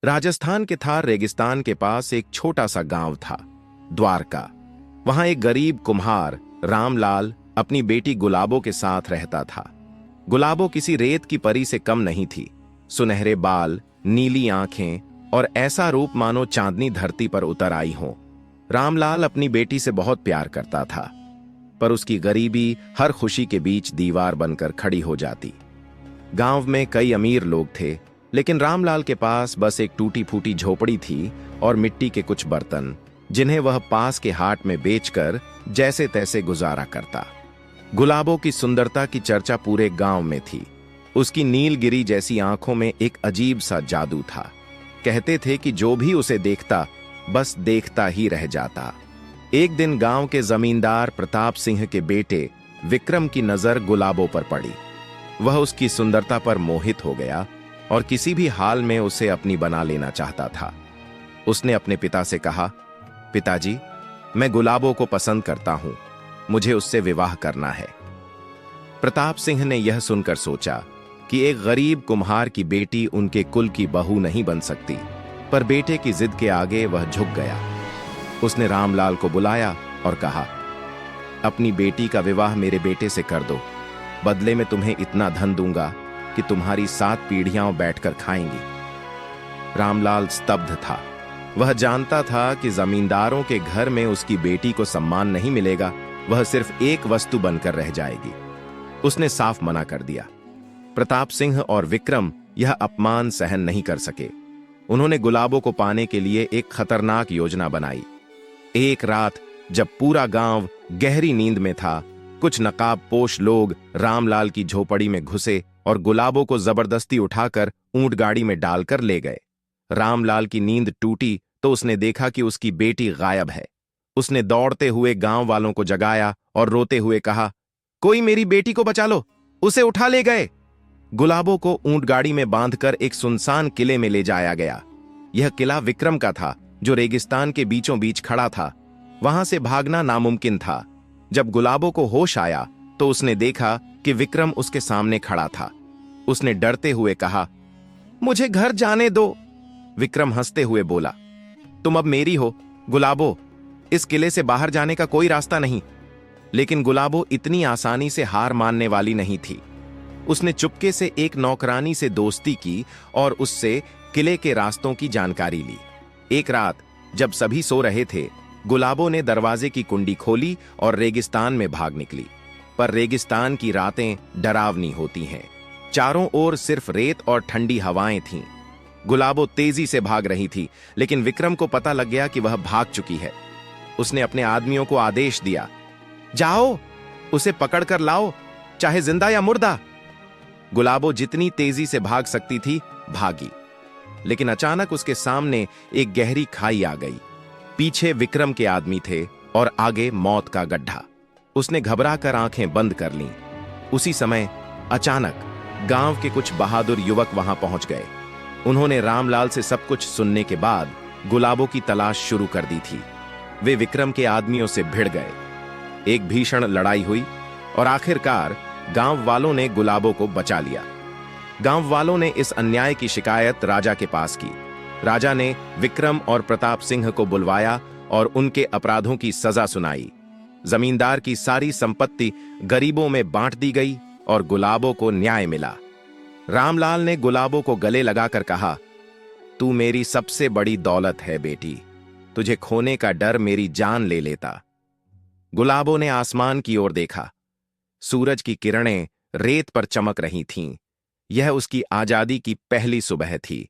राजस्थान के थार रेगिस्तान के पास एक छोटा सा गांव था, द्वारका। वहां एक गरीब कुम्हार रामलाल अपनी बेटी गुलाबो के साथ रहता था। गुलाबो किसी रेत की परी से कम नहीं थी। सुनहरे बाल, नीली आंखें और ऐसा रूप मानो चांदनी धरती पर उतर आई हो। रामलाल अपनी बेटी से बहुत प्यार करता था, पर उसकी गरीबी हर खुशी के बीच दीवार बनकर खड़ी हो जाती। गांव में कई अमीर लोग थे, लेकिन रामलाल के पास बस एक टूटी फूटी झोपड़ी थी और मिट्टी के कुछ बर्तन, जिन्हें वह पास के हाट में बेचकर जैसे तैसे गुजारा करता। गुलाबो की सुंदरता की चर्चा पूरे गांव में थी। उसकी नीलगिरी जैसी आंखों में एक अजीब सा जादू था। कहते थे कि जो भी उसे देखता बस देखता ही रह जाता। एक दिन गांव के जमींदार प्रताप सिंह के बेटे विक्रम की नजर गुलाबो पर पड़ी। वह उसकी सुंदरता पर मोहित हो गया और किसी भी हाल में उसे अपनी बना लेना चाहता था। उसने अपने पिता से कहा, पिताजी, मैं गुलाबो को पसंद करता हूं, मुझे उससे विवाह करना है। प्रताप सिंह ने यह सुनकर सोचा कि एक गरीब कुम्हार की बेटी उनके कुल की बहू नहीं बन सकती, पर बेटे की जिद के आगे वह झुक गया। उसने रामलाल को बुलाया और कहा, अपनी बेटी का विवाह मेरे बेटे से कर दो, बदले में तुम्हें इतना धन दूंगा कि तुम्हारी 7 पीढ़ियां बैठकर खाएंगी। रामलाल स्तब्ध था। वह जानता था कि जमींदारों के घर में उसकी बेटी को सम्मान नहीं मिलेगा, वह सिर्फ एक वस्तु बनकर रह जाएगी। उसने साफ मना कर दिया। प्रताप सिंह और विक्रम यह अपमान सहन नहीं कर सके। उन्होंने गुलाबो को पाने के लिए एक खतरनाक योजना बनाई। एक रात जब पूरा गांव गहरी नींद में था, कुछ नकाबपोश लोग रामलाल की झोपड़ी में घुसे और गुलाबो को जबरदस्ती उठाकर ऊंट गाड़ी में डालकर ले गए। रामलाल की नींद टूटी तो उसने देखा कि उसकी बेटी गायब है। उसने दौड़ते हुए गांव वालों को जगाया और रोते हुए कहा, कोई मेरी बेटी को बचा लो, उसे उठा ले गए। गुलाबो को ऊंट गाड़ी में बांधकर एक सुनसान किले में ले जाया गया। यह किला विक्रम का था, जो रेगिस्तान के बीचों बीच खड़ा था। वहां से भागना नामुमकिन था। जब गुलाबो को होश आया तो उसने देखा कि विक्रम उसके सामने खड़ा था। उसने डरते हुए कहा, मुझे घर जाने दो। विक्रम हंसते हुए बोला, तुम अब मेरी हो गुलाबो, इस किले से बाहर जाने का कोई रास्ता नहीं। लेकिन गुलाबो इतनी आसानी से हार मानने वाली नहीं थी। उसने चुपके से एक नौकरानी से दोस्ती की और उससे किले के रास्तों की जानकारी ली। एक रात जब सभी सो रहे थे, गुलाबो ने दरवाजे की कुंडी खोली और रेगिस्तान में भाग निकली। पर रेगिस्तान की रातें डरावनी होती हैं। चारों ओर सिर्फ रेत और ठंडी हवाएं थीं। गुलाबो तेजी से भाग रही थी, लेकिन विक्रम को पता लग गया कि वह भाग चुकी है। उसने अपने आदमियों को आदेश दिया, जाओ, उसे पकड़कर लाओ, चाहे जिंदा या मुर्दा। गुलाबो जितनी तेजी से भाग सकती थी भागी, लेकिन अचानक उसके सामने एक गहरी खाई आ गई। पीछे विक्रम के आदमी थे और आगे मौत का गड्ढा। उसने घबराकर आंखें बंद कर लीं। उसी समय अचानक गांव के कुछ बहादुर युवक वहां पहुंच गए। उन्होंने रामलाल से सब कुछ सुनने के बाद गुलाबो की तलाश शुरू कर दी थी। वे विक्रम के आदमियों से भिड़ गए। एक भीषण लड़ाई हुई और आखिरकार गांव वालों ने गुलाबो को बचा लिया। गांव वालों ने इस अन्याय की शिकायत राजा के पास की। राजा ने विक्रम और प्रताप सिंह को बुलवाया और उनके अपराधों की सजा सुनाई। जमींदार की सारी संपत्ति गरीबों में बांट दी गई और गुलाबो को न्याय मिला। रामलाल ने गुलाबो को गले लगाकर कहा, तू मेरी सबसे बड़ी दौलत है बेटी, तुझे खोने का डर मेरी जान ले लेता। गुलाबो ने आसमान की ओर देखा। सूरज की किरणें रेत पर चमक रही थीं। यह उसकी आजादी की पहली सुबह थी।